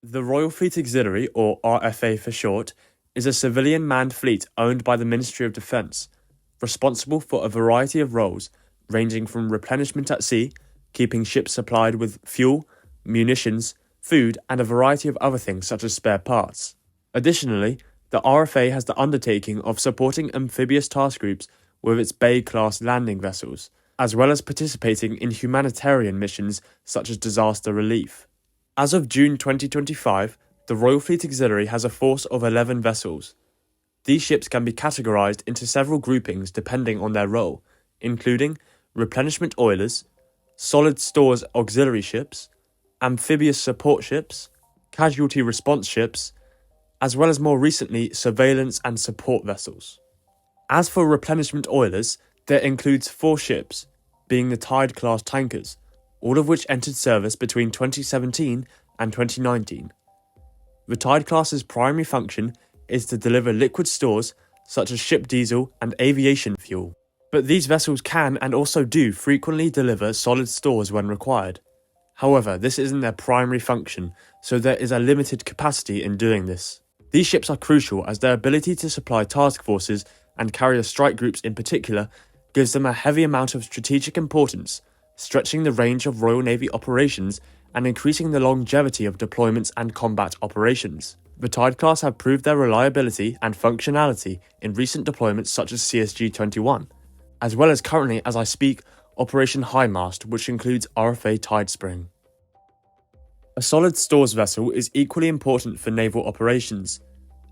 The Royal Fleet Auxiliary, or RFA for short, is a civilian manned fleet owned by the Ministry of Defence, responsible for a variety of roles ranging from replenishment at sea, keeping ships supplied with fuel, munitions, food, and a variety of other things such as spare parts. Additionally, the RFA has the undertaking of supporting amphibious task groups with its Bay-class landing vessels, as well as participating in humanitarian missions such as disaster relief. As of June 2025, the Royal Fleet Auxiliary has a force of 11 vessels. These ships can be categorised into several groupings depending on their role, including replenishment oilers, solid stores auxiliary ships, amphibious support ships, casualty response ships, as well as more recently surveillance and support vessels. As for replenishment oilers, there includes 4 ships, being the Tide-class tankers, all of which entered service between 2017 and 2019. The Tide-class's primary function is to deliver liquid stores such as ship diesel and aviation fuel. But these vessels can and also do frequently deliver solid stores when required. However, this isn't their primary function, so there is a limited capacity in doing this. These ships are crucial as their ability to supply task forces and carrier strike groups in particular gives them a heavy amount of strategic importance, stretching the range of Royal Navy operations and increasing the longevity of deployments and combat operations. The Tide class have proved their reliability and functionality in recent deployments such as CSG-21, as well as currently as I speak, Operation High Mast, which includes RFA Tide Spring. A solid stores vessel is equally important for naval operations.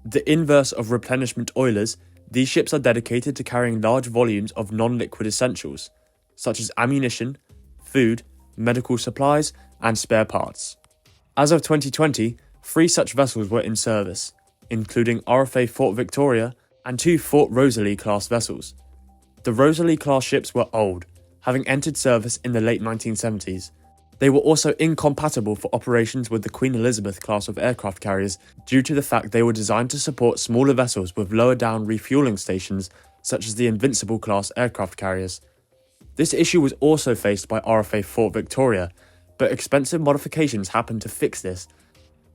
The inverse of replenishment oilers, these ships are dedicated to carrying large volumes of non-liquid essentials, such as ammunition, food, medical supplies, and spare parts. As of 2020, 3 such vessels were in service, including RFA Fort Victoria and 2 Fort Rosalie class vessels. The Rosalie class ships were old, having entered service in the late 1970s. They were also incompatible for operations with the Queen Elizabeth class of aircraft carriers due to the fact they were designed to support smaller vessels with lower down refueling stations such as the Invincible class aircraft carriers. This issue was also faced by RFA Fort Victoria, but expensive modifications happened to fix this,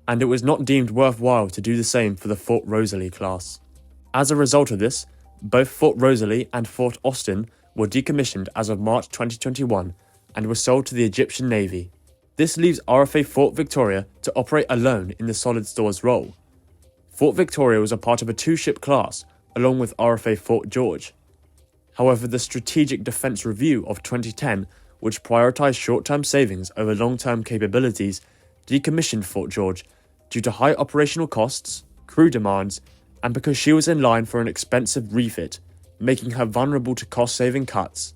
and it was not deemed worthwhile to do the same for the Fort Rosalie class. As a result of this, both Fort Rosalie and Fort Austin were decommissioned as of March 2021 and were sold to the Egyptian Navy. This leaves RFA Fort Victoria to operate alone in the solid stores role. Fort Victoria was a part of a 2-ship class, along with RFA Fort George. However, the Strategic Defence Review of 2010, which prioritised short-term savings over long-term capabilities, decommissioned Fort George due to high operational costs, crew demands, and because she was in line for an expensive refit, making her vulnerable to cost-saving cuts.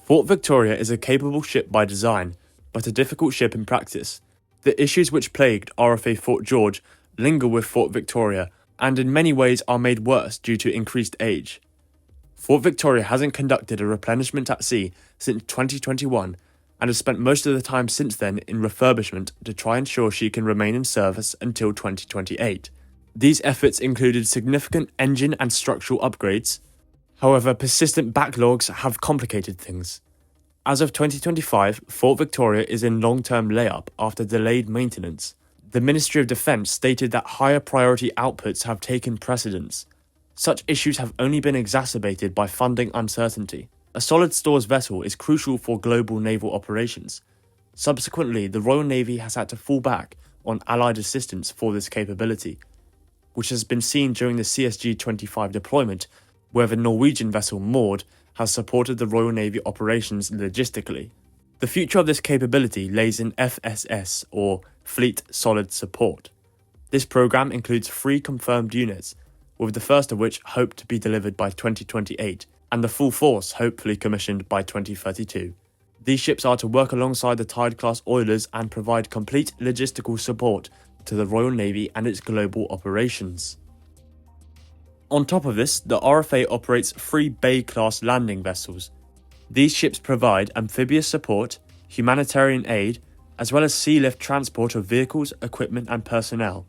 Fort Victoria is a capable ship by design, but a difficult ship in practice. The issues which plagued RFA Fort George linger with Fort Victoria, and in many ways are made worse due to increased age. Fort Victoria hasn't conducted a replenishment at sea since 2021, and has spent most of the time since then in refurbishment to try and ensure she can remain in service until 2028. These efforts included significant engine and structural upgrades. However, persistent backlogs have complicated things. As of 2025, Fort Victoria is in long-term layup after delayed maintenance. The Ministry of Defence stated that higher priority outputs have taken precedence. Such issues have only been exacerbated by funding uncertainty. A solid stores vessel is crucial for global naval operations. Subsequently, the Royal Navy has had to fall back on Allied assistance for this capability, which has been seen during the CSG-25 deployment, where the Norwegian vessel Maud has supported the Royal Navy operations logistically. The future of this capability lays in FSS, or Fleet Solid Support. This program includes 3 confirmed units, with the first of which hoped to be delivered by 2028, and the full force hopefully commissioned by 2032. These ships are to work alongside the Tide-class oilers and provide complete logistical support to the Royal Navy and its global operations. On top of this, the RFA operates 3 Bay-class landing vessels. These ships provide amphibious support, humanitarian aid, as well as sea lift transport of vehicles, equipment and personnel.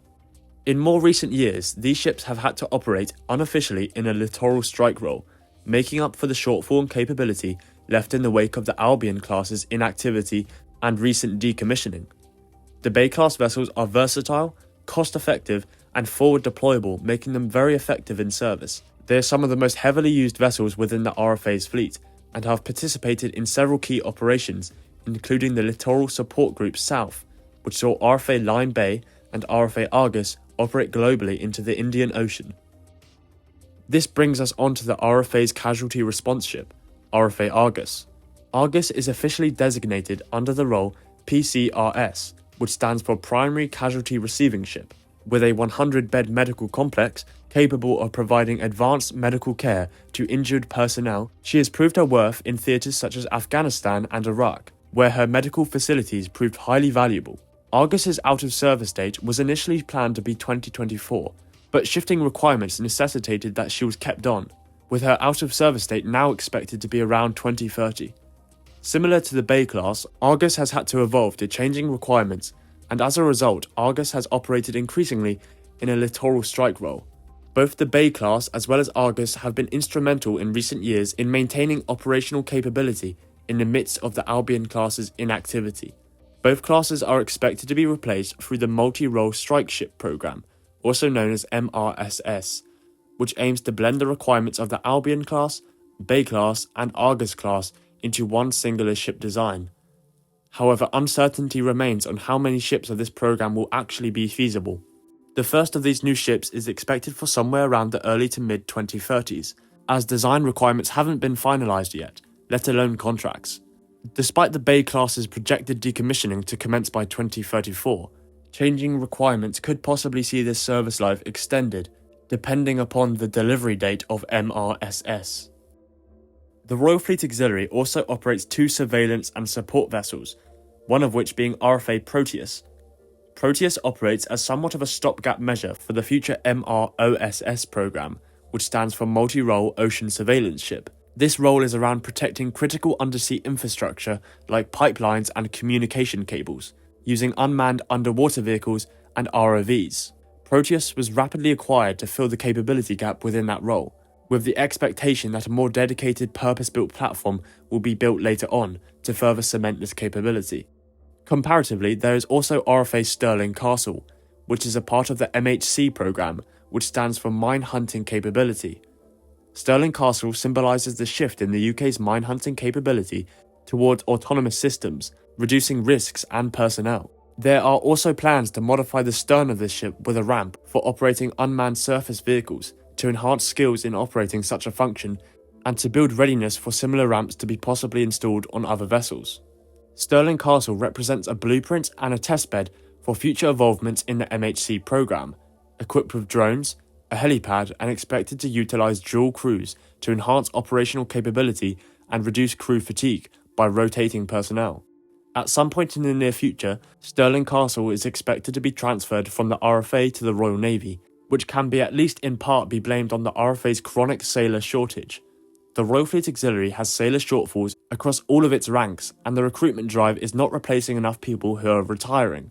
In more recent years, these ships have had to operate unofficially in a littoral strike role, making up for the shortfall in capability left in the wake of the Albion class's inactivity and recent decommissioning. The Bay-class vessels are versatile, cost-effective and forward deployable, making them very effective in service. They are some of the most heavily used vessels within the RFA's fleet and have participated in several key operations, including the Littoral Support Group South, which saw RFA Line Bay and RFA Argus operate globally into the Indian Ocean. This brings us on to the RFA's casualty response ship, RFA Argus. Argus is officially designated under the role PCRS, which stands for Primary Casualty Receiving Ship. With a 100-bed medical complex capable of providing advanced medical care to injured personnel, she has proved her worth in theatres such as Afghanistan and Iraq, where her medical facilities proved highly valuable. Argus's out-of-service date was initially planned to be 2024, but shifting requirements necessitated that she was kept on, with her out-of-service date now expected to be around 2030. Similar to the Bay class, Argus has had to evolve to changing requirements, and as a result, Argus has operated increasingly in a littoral strike role. Both the Bay class as well as Argus have been instrumental in recent years in maintaining operational capability in the midst of the Albion class's inactivity. Both classes are expected to be replaced through the Multi-Role Strike Ship program, also known as MRSS, which aims to blend the requirements of the Albion class, Bay class, and Argus class into one singular ship design. However, uncertainty remains on how many ships of this program will actually be feasible. The first of these new ships is expected for somewhere around the early to mid-2030s, as design requirements haven't been finalised yet, let alone contracts. Despite the Bay class's projected decommissioning to commence by 2034, changing requirements could possibly see this service life extended, depending upon the delivery date of MRSS. The Royal Fleet Auxiliary also operates two surveillance and support vessels, one of which being RFA Proteus. Proteus operates as somewhat of a stopgap measure for the future MROSS program, which stands for Multi-Role Ocean Surveillance Ship. This role is around protecting critical undersea infrastructure like pipelines and communication cables, using unmanned underwater vehicles and ROVs. Proteus was rapidly acquired to fill the capability gap within that role, with the expectation that a more dedicated purpose-built platform will be built later on to further cement this capability. Comparatively, there is also RFA Stirling Castle, which is a part of the MHC program, which stands for Mine Hunting Capability. Stirling Castle symbolises the shift in the UK's mine hunting capability towards autonomous systems, reducing risks and personnel. There are also plans to modify the stern of this ship with a ramp for operating unmanned surface vehicles to enhance skills in operating such a function and to build readiness for similar ramps to be possibly installed on other vessels. Stirling Castle represents a blueprint and a testbed for future involvement in the MHC program, equipped with drones, a helipad, and expected to utilise dual crews to enhance operational capability and reduce crew fatigue by rotating personnel. At some point in the near future, Stirling Castle is expected to be transferred from the RFA to the Royal Navy, which can be at least in part be blamed on the RFA's chronic sailor shortage. The Royal Fleet Auxiliary has sailor shortfalls across all of its ranks, and the recruitment drive is not replacing enough people who are retiring.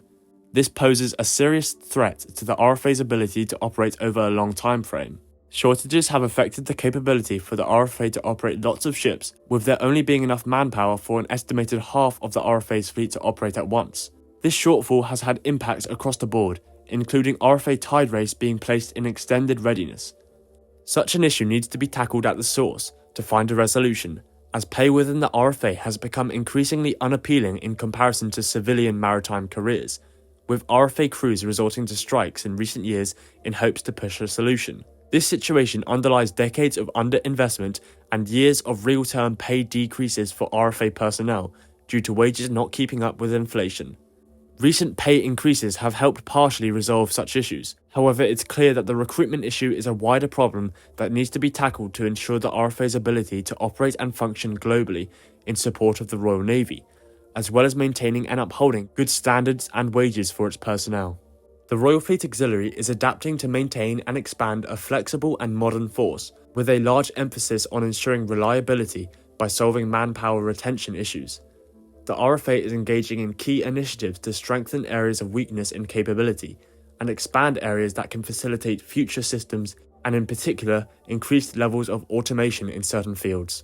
This poses a serious threat to the RFA's ability to operate over a long time frame. Shortages have affected the capability for the RFA to operate lots of ships, with there only being enough manpower for an estimated half of the RFA's fleet to operate at once. This shortfall has had impacts across the board, including RFA Tide Race being placed in extended readiness. Such an issue needs to be tackled at the source to find a resolution, as pay within the RFA has become increasingly unappealing in comparison to civilian maritime careers, with RFA crews resorting to strikes in recent years in hopes to push a solution. This situation underlies decades of underinvestment and years of real-term pay decreases for RFA personnel due to wages not keeping up with inflation. Recent pay increases have helped partially resolve such issues. However, it's clear that the recruitment issue is a wider problem that needs to be tackled to ensure the RFA's ability to operate and function globally in support of the Royal Navy, as well as maintaining and upholding good standards and wages for its personnel. The Royal Fleet Auxiliary is adapting to maintain and expand a flexible and modern force, with a large emphasis on ensuring reliability by solving manpower retention issues. The RFA is engaging in key initiatives to strengthen areas of weakness in capability and expand areas that can facilitate future systems and in particular increased levels of automation in certain fields.